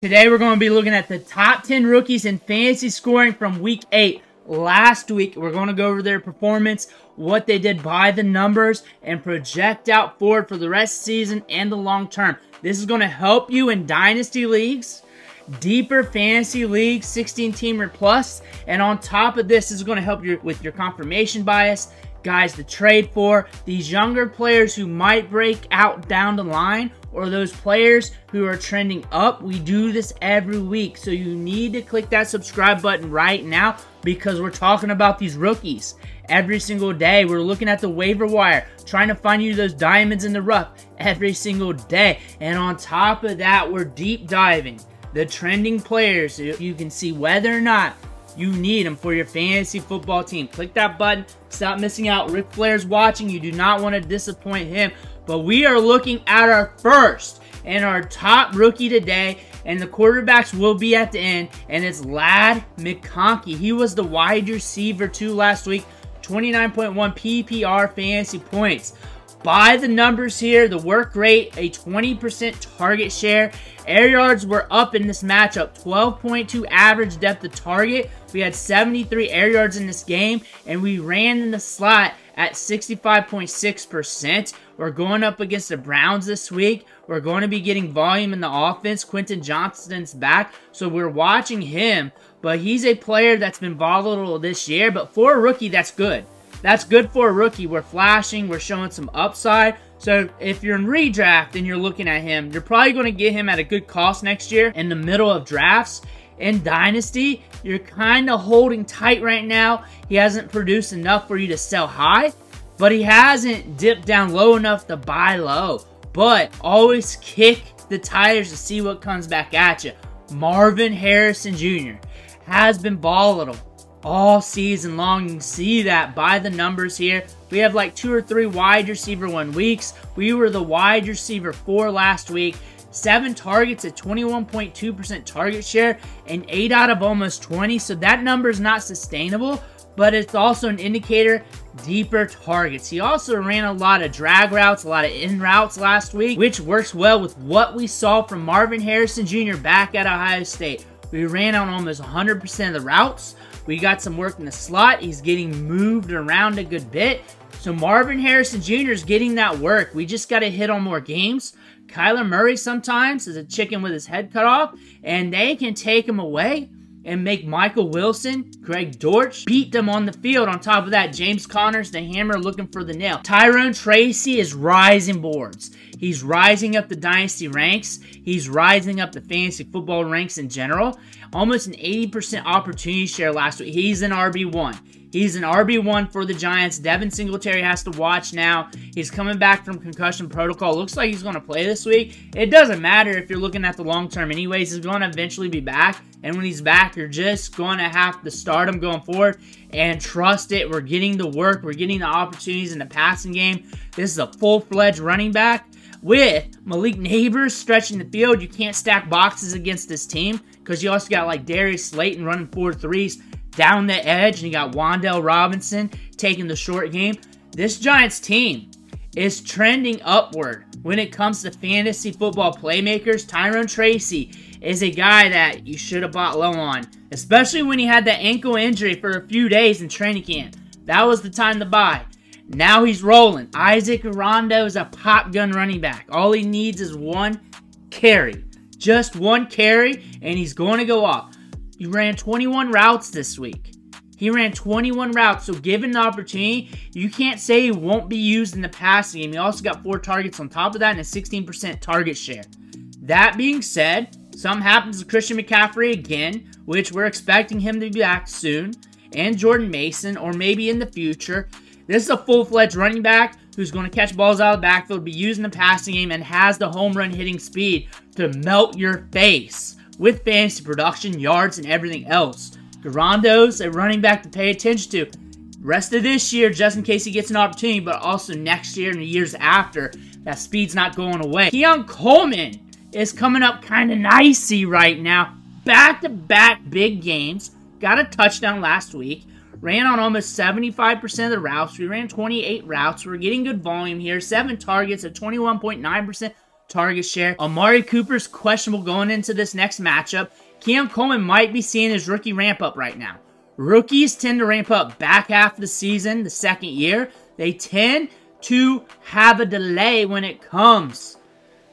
Today we're going to be looking at the top 10 rookies in fantasy scoring from week 8. Last week, we're going to go over their performance, what they did by the numbers, and project out forward for the rest of the season and the long term. This is going to help you in dynasty leagues, deeper fantasy leagues, 16-teamer plus, and on top of this is going to help you with your confirmation bias, guys to trade for, these younger players who might break out down the line, or those players who are trending up. We do this every week, so you need to click that subscribe button right now because we're talking about these rookies every single day. We're looking at the waiver wire, trying to find you those diamonds in the rough every single day. And on top of that, we're deep diving the trending players so you can see whether or not you need them for your fantasy football team. Click that button. Stop missing out. Ric Flair's watching. You do not want to disappoint him. But we are looking at our first and our top rookie today, and the quarterbacks will be at the end, and it's McConkey. He was the wide receiver too last week, 29.1 PPR fantasy points. By the numbers here, the work rate, a 20% target share. Air yards were up in this matchup, 12.2 average depth of target. We had 73 air yards in this game, and we ran in the slot at 65.6%. We're going up against the Browns this week. We're going to be getting volume in the offense. Quentin Johnston's back, so we're watching him. But he's a player that's been volatile this year, but for a rookie, that's good. That's good for a rookie. We're flashing. We're showing some upside. So if you're in redraft and you're looking at him, you're probably going to get him at a good cost next year in the middle of drafts. In Dynasty, you're kind of holding tight right now. He hasn't produced enough for you to sell high, but he hasn't dipped down low enough to buy low. But always kick the tires to see what comes back at you. Marvin Harrison Jr. has been volatile all season long. You can see that by the numbers here. We have like 2 or 3 wide receiver 1 weeks. We were the wide receiver 4 last week. 7 targets at 21.2% target share and 8 out of almost 20. So that number is not sustainable, but it's also an indicator deeper targets. He also ran a lot of drag routes, a lot of in routes last week, which works well with what we saw from Marvin Harrison Jr. back at Ohio State. We ran on almost 100% of the routes. We got some work in the slot. He's getting moved around a good bit. So Marvin Harrison Jr. is getting that work. We just got to hit on more games. Kyler Murray sometimes is a chicken with his head cut off, and they can take him away and make Michael Wilson, Greg Dortch beat them on the field. On top of that, James Conner's the hammer looking for the nail. Tyrone Tracy is rising boards. He's rising up the dynasty ranks. He's rising up the fantasy football ranks in general. Almost an 80% opportunity share last week. He's an RB1. He's an RB1 for the Giants. Devin Singletary has to watch now. He's coming back from concussion protocol. Looks like he's going to play this week. It doesn't matter if you're looking at the long term anyways. He's going to eventually be back. And when he's back, you're just going to have to start him going forward and trust it. We're getting the work. We're getting the opportunities in the passing game. This is a full-fledged running back. With Malik Nabers stretching the field, you can't stack boxes against this team because you also got like Darius Slayton running 4-3s down the edge, and you got Wan'Dale Robinson taking the short game. This Giants team is trending upward when it comes to fantasy football playmakers. Tyrone Tracy is a guy that you should have bought low on, especially when he had that ankle injury for a few days in training camp. That was the time to buy. Now he's rolling. Isaac Guerendo is a pop gun running back. All he needs is 1 carry. Just 1 carry, and he's going to go off. He ran 21 routes this week. He ran 21 routes, so given the opportunity, you can't say he won't be used in the passing game. He also got 4 targets on top of that and a 16% target share. That being said, something happens to Christian McCaffrey again, which we're expecting him to be back soon, and Jordan Mason, or maybe in the future. This is a full-fledged running back who's going to catch balls out of the backfield, be used in the passing game, and has the home run hitting speed to melt your face with fantasy production, yards, and everything else. Guerendo's a running back to pay attention to. Rest of this year, just in case he gets an opportunity, but also next year and the years after. That speed's not going away. Keon Coleman is coming up kind of nicey right now. Back-to-back big games. Got a touchdown last week. Ran on almost 75% of the routes. We ran 28 routes. We're getting good volume here. 7 targets at 21.9% target share. Amari Cooper's questionable going into this next matchup. Keon Coleman might be seeing his rookie ramp up right now. Rookies tend to ramp up back half of the season, the second year. They tend to have a delay when it comes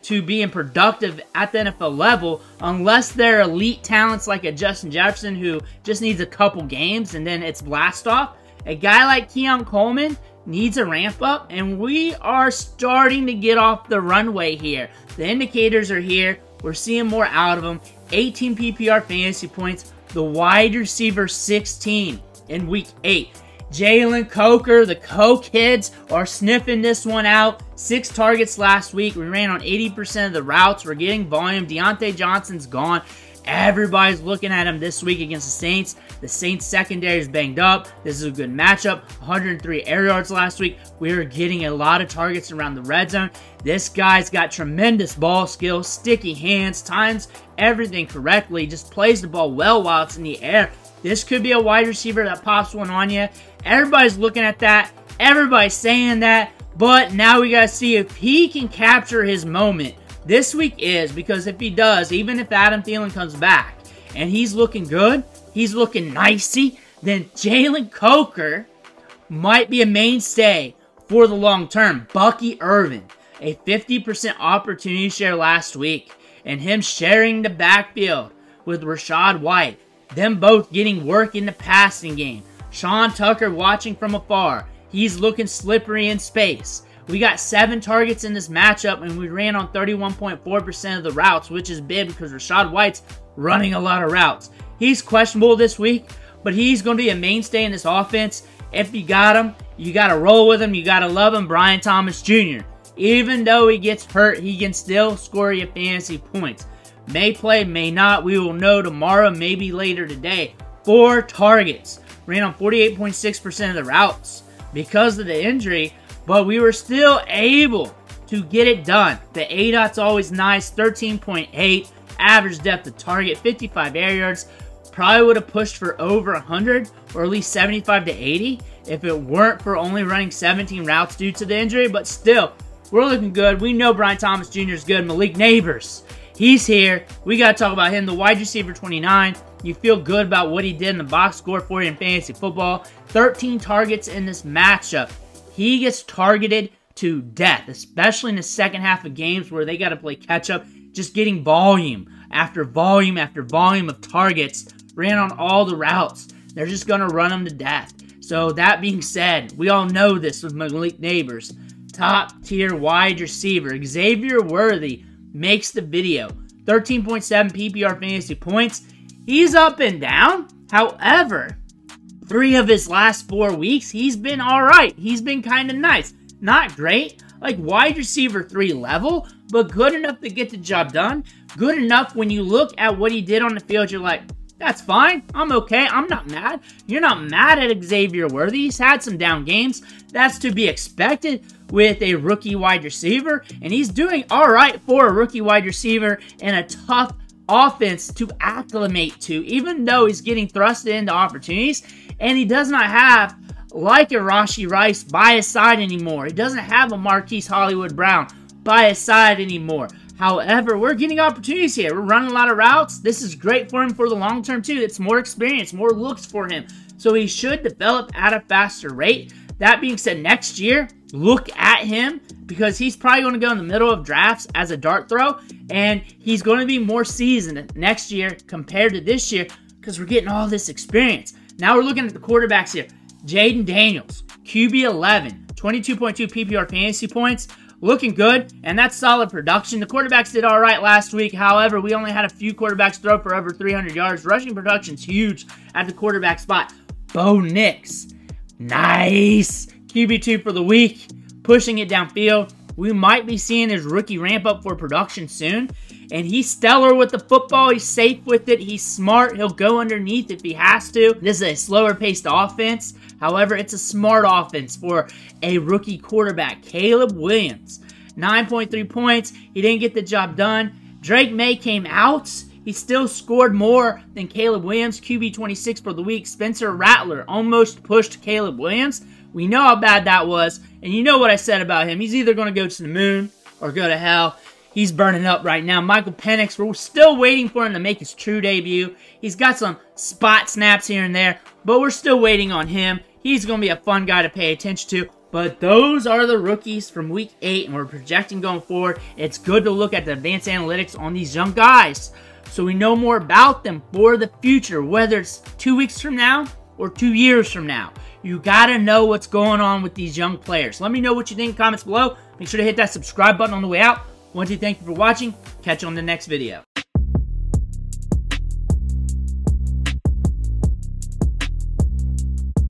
to being productive at the NFL level, unless they're elite talents like a Justin Jefferson who just needs a couple games and then it's blast off. A guy like Keon Coleman needs a ramp up, and we are starting to get off the runway here. The indicators are here. We're seeing more out of him. 18 PPR fantasy points. The wide receiver 16 in week 8. Jalen, Coker, the Co-Kids are sniffing this one out. 6 targets last week. We ran on 80% of the routes. We're getting volume. Deontay Johnson's gone. Everybody's looking at him this week against the Saints. The Saints secondary is banged up. This is a good matchup. 103 air yards last week. We are getting a lot of targets around the red zone. This guy's got tremendous ball skills, sticky hands, times everything correctly, just plays the ball well while it's in the air. This could be a wide receiver that pops one on you. Everybody's looking at that. Everybody's saying that. But now we got to see if he can capture his moment. This week is, because if he does, even if Adam Thielen comes back and he's looking good, he's looking nicey, then Jalen Coker might be a mainstay for the long term. Bucky Irving, a 50% opportunity share last week, and him sharing the backfield with Rachaad White. Them both getting work in the passing game. Sean Tucker watching from afar. He's looking slippery in space. We got 7 targets in this matchup, and we ran on 31.4% of the routes, which is big because Rachaad White's running a lot of routes. He's questionable this week, but he's going to be a mainstay in this offense. If you got him, you got to roll with him. You got to love him. Brian Thomas Jr. Even though he gets hurt, he can still score you fantasy points. May play, may not. We will know tomorrow, maybe later today. 4 targets. Ran on 48.6% of the routes because of the injury, but we were still able to get it done. The ADOT's always nice. 13.8. Average depth of target. 55 air yards. Probably would have pushed for over 100 or at least 75 to 80 if it weren't for only running 17 routes due to the injury, but still, we're looking good. We know Brian Thomas Jr. is good. Malik Nabers, he's here. We got to talk about him. The wide receiver 29. You feel good about what he did in the box score for you in fantasy football. 13 targets in this matchup. He gets targeted to death, especially in the second half of games where they got to play catch up. Just getting volume after volume after volume of targets. Ran on all the routes. They're just going to run them to death. So that being said, we all know this with Malik Nabers. Top tier wide receiver. Xavier Worthy makes the video. 13.7 PPR fantasy points. He's up and down. However, 3 of his last 4 weeks, he's been alright. He's been kind of nice. Not great, like wide receiver 3 level, but good enough to get the job done. Good enough when you look at what he did on the field, you're like, that's fine. I'm okay. I'm not mad. You're not mad at Xavier Worthy. He's had some down games. That's to be expected with a rookie wide receiver, and he's doing all right for a rookie wide receiver in a tough offense to acclimate to, even though he's getting thrusted into opportunities, and he does not have like a Rashee Rice by his side anymore. He doesn't have a Marquise Hollywood Brown by his side anymore. However, we're getting opportunities here. We're running a lot of routes. This is great for him for the long term too. It's more experience, more looks for him. So he should develop at a faster rate. That being said, next year, look at him because he's probably going to go in the middle of drafts as a dart throw, and he's going to be more seasoned next year compared to this year because we're getting all this experience. Now we're looking at the quarterbacks here. Jayden Daniels, QB 11, 22.2 PPR fantasy points. Looking good, and that's solid production. The quarterbacks did all right last week. However, we only had a few quarterbacks throw for over 300 yards. Rushing production's huge at the quarterback spot. Bo Nix, nice. QB2 for the week, pushing it downfield. We might be seeing his rookie ramp up for production soon. And he's stellar with the football. He's safe with it. He's smart. He'll go underneath if he has to. This is a slower paced offense. However, it's a smart offense for a rookie quarterback. Caleb Williams, 9.3 points. He didn't get the job done. Drake Maye came out. He still scored more than Caleb Williams. QB 26 for the week. Spencer Rattler almost pushed Caleb Williams. We know how bad that was. And you know what I said about him. He's either going to go to the moon or go to hell. he's burning up right now. Michael Penix, we're still waiting for him to make his true debut. He's got some spot snaps here and there, but we're still waiting on him. He's going to be a fun guy to pay attention to. But those are the rookies from Week 8, and we're projecting going forward. It's good to look at the advanced analytics on these young guys so we know more about them for the future, whether it's 2 weeks from now or 2 years from now. You got to know what's going on with these young players. Let me know what you think in the comments below. Make sure to hit that subscribe button on the way out. Want to thank you for watching. Catch you on the next video.